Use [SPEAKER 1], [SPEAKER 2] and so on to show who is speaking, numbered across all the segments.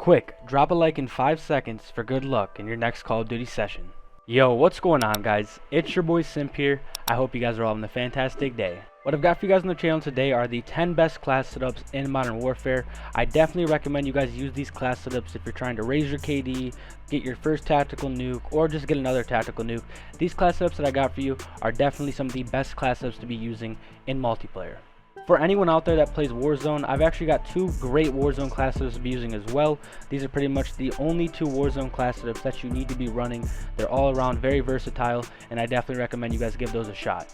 [SPEAKER 1] Quick, drop a like in 5 seconds for good luck in your next Call of Duty session. Yo, what's going on, guys? It's your boy Simp here. I hope you guys are all having a fantastic day. What I've got for you guys on the channel today are the 10 best class setups in Modern Warfare. I definitely recommend you guys use these class setups if you're trying to raise your KD, get your first tactical nuke, or just get another tactical nuke. These class setups that I got for you are definitely some of the best class setups to be using in multiplayer. For anyone out there that plays Warzone, I've actually got 2 great Warzone class setups to be using as well. These are pretty much the only 2 Warzone class setups that you need to be running. They're all around very versatile, and I definitely recommend you guys give those a shot.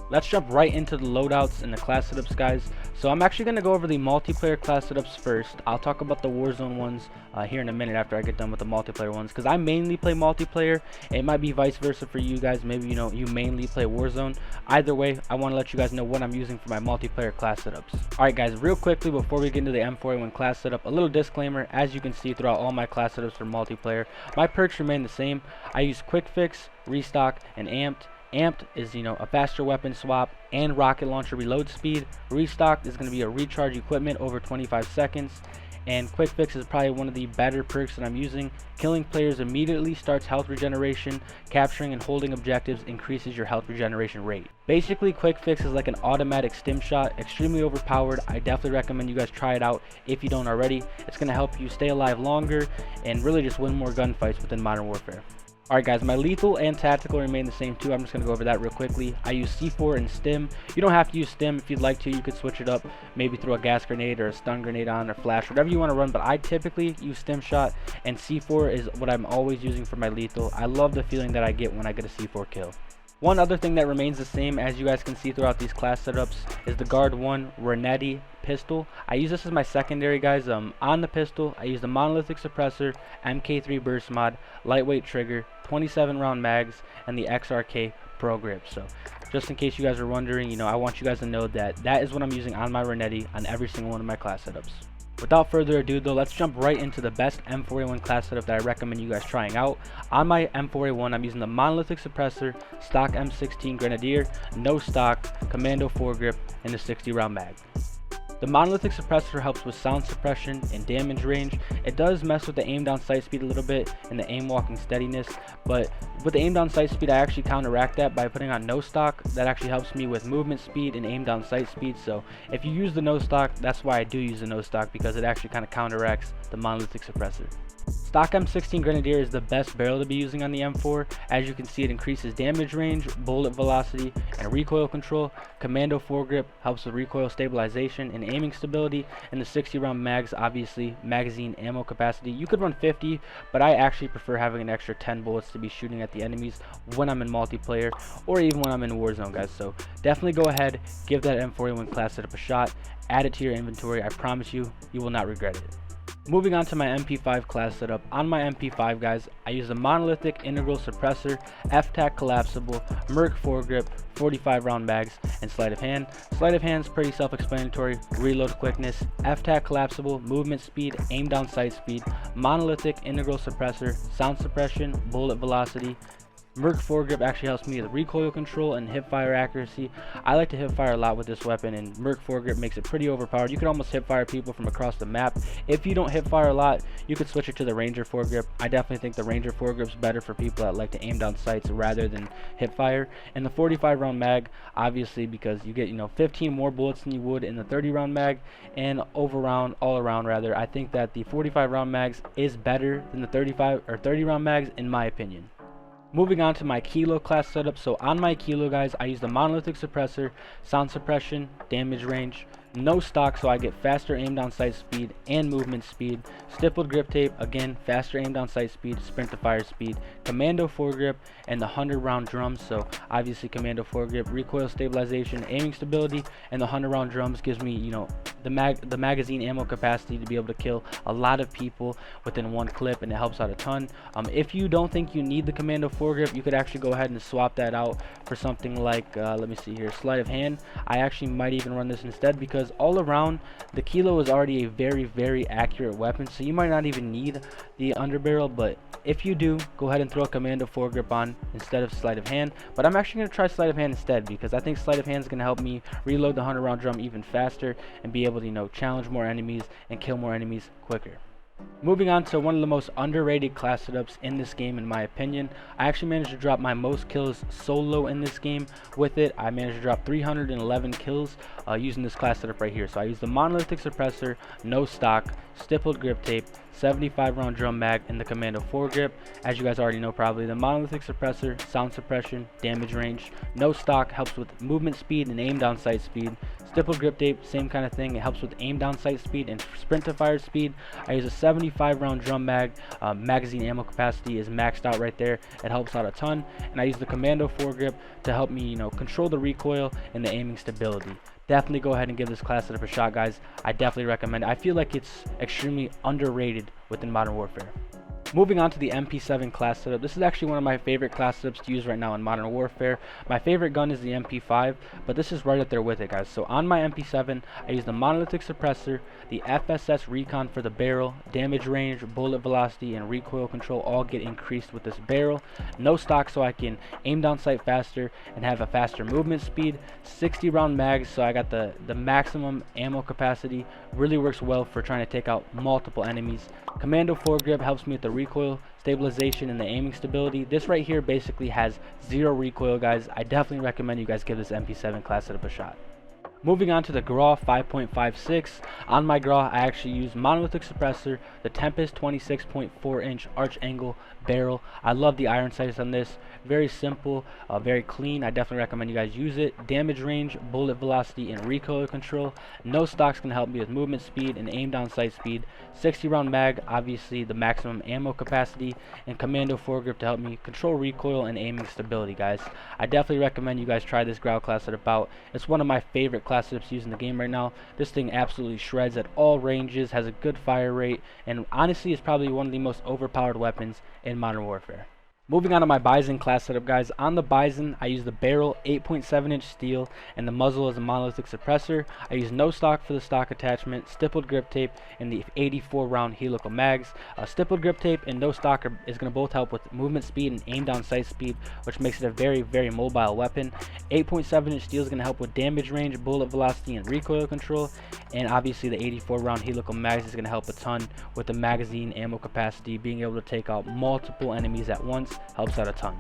[SPEAKER 1] Let's jump right into the loadouts and the class setups, guys. So I'm actually going to go over the multiplayer class setups first. I'll talk about the Warzone ones here in a minute after I get done with the multiplayer ones, because I mainly play multiplayer. It might be vice versa for you guys. Maybe you mainly play Warzone. Either way, I want to let you guys know what I'm using for my multiplayer class setups. Alright guys, real quickly before we get into the M41 class setup, a little disclaimer. As you can see throughout all my class setups for multiplayer, my perks remain the same. I use quick fix, restock, and amped. Amped is, a faster weapon swap and rocket launcher reload speed. Restocked is going to be a recharge equipment over 25 seconds. And quick fix is probably one of the better perks that I'm using. Killing players immediately starts health regeneration. Capturing and holding objectives increases your health regeneration rate. Basically, quick fix is like an automatic stim shot, extremely overpowered. I definitely recommend you guys try it out if you don't already. It's going to help you stay alive longer and really just win more gunfights within Modern Warfare. Alright guys, my lethal and tactical remain the same too. I'm just going to go over that real quickly. I use C4 and stim. You don't have to use stim. If you'd like to, you could switch it up. Maybe throw a gas grenade or a stun grenade on or flash, whatever you want to run. But I typically use stim shot, and C4 is what I'm always using for my lethal. I love the feeling that I get when I get a C4 kill. One other thing that remains the same, as you guys can see throughout these class setups, is the Guard 1 Renetti pistol. I use this as my secondary, guys. On the pistol, I use the monolithic suppressor, MK3 burst mod, lightweight trigger, 27 round mags, and the XRK pro grip. So just in case you guys are wondering, I want you guys to know that that is what I'm using on my Renetti on every single one of my class setups. Without further ado though, let's jump right into the best M41 class setup that I recommend you guys trying out. On my M41, I'm using the monolithic suppressor, stock M16 Grenadier, no stock, commando foregrip, and the 60 round mag. The monolithic suppressor helps with sound suppression and damage range. It does mess with the aim down sight speed a little bit and the aim walking steadiness, but with the aim down sight speed I actually counteract that by putting on no stock. That actually helps me with movement speed and aim down sight speed. So if you use the no stock, that's why I do use the no stock, because it actually kind of counteracts the monolithic suppressor. Stock M16 Grenadier is the best barrel to be using on the M4. As you can see, it increases damage range, bullet velocity, and recoil control. Commando foregrip helps with recoil stabilization and aiming stability, and the 60 round mags, obviously magazine ammo capacity. You could run 50, but I actually prefer having an extra 10 bullets to be shooting at the enemies when I'm in multiplayer or even when I'm in Warzone, guys. So definitely go ahead, give that M41 class setup a shot, add it to your inventory. I promise you, you will not regret it. Moving on to my MP5 class setup. On my MP5, guys, I use the monolithic integral suppressor, FTAC collapsible, Merc foregrip, 45 round mags, and sleight of hand. Sleight of hand is pretty self-explanatory. Reload quickness, FTAC collapsible, movement speed, aim down sight speed, monolithic integral suppressor, sound suppression, bullet velocity. Merc foregrip actually helps me with recoil control and hipfire accuracy. I like to hipfire a lot with this weapon, and Merc foregrip makes it pretty overpowered. You can almost hipfire people from across the map. If you don't hipfire a lot, you could switch it to the Ranger foregrip. I definitely think the Ranger foregrip is better for people that like to aim down sights rather than hipfire. And the 45 round mag, obviously, because you get 15 more bullets than you would in the 30 round mag, and all around rather. I think that the 45 round mags is better than the 30 round mags in my opinion. Moving on to my Kilo class setup. So on my Kilo, guys, I use the monolithic suppressor, sound suppression, damage range, no stock, so I get faster aim down sight speed and movement speed. Stippled grip tape, again, faster aim down sight speed, sprint to fire speed. Commando foregrip, and the 100 round drums. So obviously commando foregrip, recoil stabilization, aiming stability, and the 100 round drums gives me the magazine ammo capacity to be able to kill a lot of people within one clip, and it helps out a ton. If you don't think you need the commando foregrip, you could actually go ahead and swap that out for something like let me see here, sleight of hand. I actually might even run this instead, because all around the Kilo is already a very accurate weapon, so you might not even need the underbarrel. But if you do, go ahead and throw a commando foregrip on instead of sleight of hand. But I'm actually going to try sleight of hand instead, because I think sleight of hand is going to help me reload the 100 round drum even faster and be able to challenge more enemies and kill more enemies quicker. Moving on to one of the most underrated class setups in this game in my opinion. I actually managed to drop my most kills solo in this game with it. I managed to drop 311 kills using this class setup right here. So I used the monolithic suppressor, no stock, stippled grip tape, 75 round drum mag, and the commando foregrip. As you guys already know probably, the monolithic suppressor, sound suppression, damage range, no stock helps with movement speed and aim down sight speed. Stippled grip tape, same kind of thing, it helps with aim down sight speed and sprint to fire speed. I use a 75 round drum mag, magazine ammo capacity is maxed out right there, it helps out a ton. And I use the commando foregrip to help me control the recoil and the aiming stability. Definitely go ahead and give this class setup a shot, guys. I definitely recommend it. I feel like it's extremely underrated within Modern Warfare. Moving on to the MP7 Class Setup. This is actually one of my favorite class setups to use right now in Modern Warfare. My favorite gun is the MP5, but this is right up there with it, guys. So on my MP7, I use the monolithic suppressor, the FSS recon for the barrel, damage range, bullet velocity, and recoil control all get increased with this barrel. No stock so I can aim down sight faster and have a faster movement speed. 60 round mags so I got the maximum ammo capacity. Really works well for trying to take out multiple enemies. Commando foregrip helps me with the recoil, stabilization, and the aiming stability. This right here basically has zero recoil, guys. I definitely recommend you guys give this MP7 class setup a shot. Moving on to the GRAW 5.56. On my GRAW, I actually use monolithic suppressor, the Tempest 26.4 inch arch angle barrel. I love the iron sights on this. Very simple, very clean. I definitely recommend you guys use it. Damage range, bullet velocity, and recoil control. No stocks can help me with movement speed and aim down sight speed. 60 round mag, obviously the maximum ammo capacity, and commando foregrip to help me control recoil and aiming stability, guys. I definitely recommend you guys try this GRAW class setup out. It's one of my favorite class setups used in the game right now. This thing absolutely shreds at all ranges, has a good fire rate, and honestly is probably one of the most overpowered weapons in Modern Warfare. Moving on to my Bison class setup, guys. On the Bison, I use the barrel 8.7 inch steel and the muzzle as a monolithic suppressor. I use no stock for the stock attachment, stippled grip tape, and the 84 round helical mags. Stippled grip tape and no stock is going to both help with movement speed and aim down sight speed, which makes it a very, very mobile weapon. 8.7 inch steel is going to help with damage range, bullet velocity, and recoil control. And obviously the 84 round helical mags is going to help a ton with the magazine ammo capacity. Being able to take out multiple enemies at once helps out a ton.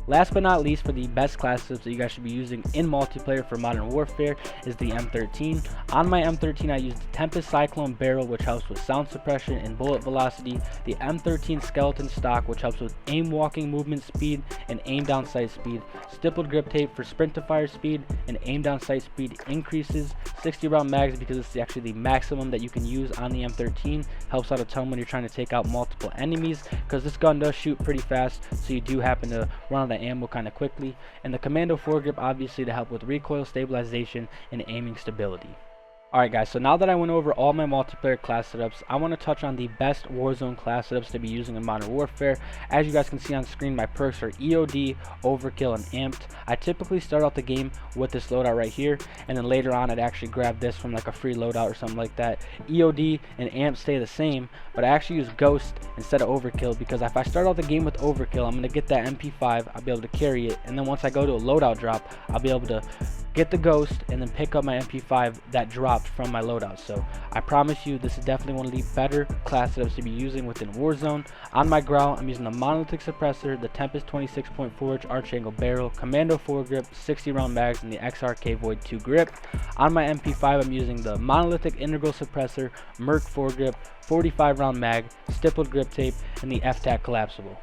[SPEAKER 1] Last but not least, for the best class setups that you guys should be using in multiplayer for Modern Warfare is the M13. On my M13, I use the Tempest Cyclone barrel, which helps with sound suppression and bullet velocity, the M13 skeleton stock, which helps with aim walking movement speed and aim down sight speed, stippled grip tape for sprint to fire speed and aim down sight speed increases, 60 round mags because it's actually the maximum that you can use on the M13. Helps out a ton when you're trying to take out multiple enemies, because this gun does shoot pretty fast, so you do happen to run out of ammo kind of quickly. And the commando foregrip obviously to help with recoil, stabilization, and aiming stability. Alright guys, so now that I went over all my multiplayer class setups, I want to touch on the best Warzone class setups to be using in Modern Warfare. As you guys can see on screen, my perks are EOD, Overkill, and Amped. I typically start out the game with this loadout right here, and then later on I'd actually grab this from like a free loadout or something like that. EOD and Amped stay the same, but I actually use Ghost instead of Overkill, because if I start out the game with Overkill, I'm going to get that MP5, I'll be able to carry it, and then once I go to a loadout drop, I'll be able to get the Ghost and then pick up my MP5 that dropped from my loadout. So I promise you, this is definitely one of the better class setups to be using within Warzone. On my growl, I'm using the monolithic suppressor, the Tempest 26.4 inch arch angle barrel, commando foregrip, 60 round mags, and the XRK Void 2 grip. On my MP5, I'm using the monolithic integral suppressor, Merc foregrip, 45 round mag, stippled grip tape, and the FTAC collapsible.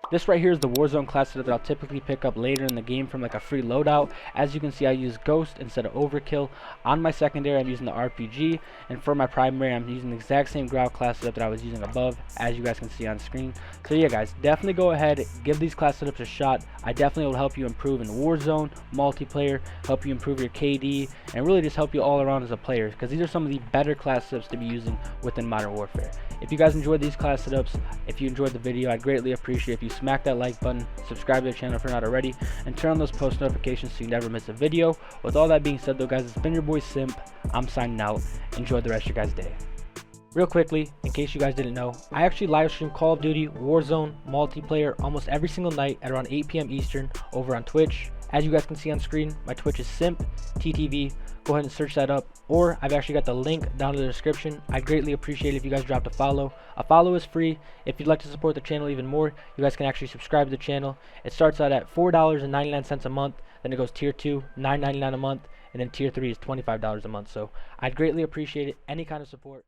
[SPEAKER 1] This right here is the Warzone class setup that I'll typically pick up later in the game from like a free loadout. As you can see, I use Ghost instead of Overkill. On my secondary, I'm using the RPG, and for my primary, I'm using the exact same growl class setup that I was using above, as you guys can see on screen. So yeah guys, definitely go ahead, give these class setups a shot. I definitely will help you improve in Warzone, multiplayer, help you improve your KD, and really just help you all around as a player, because these are some of the better class setups to be using within Modern Warfare. If you guys enjoyed these class setups, if you enjoyed the video, I'd greatly appreciate if you smack that like button, subscribe to the channel if you're not already, and turn on those post notifications so you never miss a video. With all that being said though guys, it's been your boy Simp. I'm signing out. Enjoy the rest of your guys' day. Real quickly, in case you guys didn't know, I actually live stream Call of Duty, Warzone, multiplayer almost every single night at around 8 p.m. Eastern over on Twitch. As you guys can see on screen, my Twitch is Simp TTV. go ahead and search that up, or I've actually got the link down in the description. I'd greatly appreciate it if you guys dropped a follow. A follow is free. If you'd like to support the channel even more, you guys can actually subscribe to the channel. It starts out at $4.99 a month, then it goes tier 2, $9.99 a month, and then tier 3 is $25 a month. So I'd greatly appreciate it, any kind of support.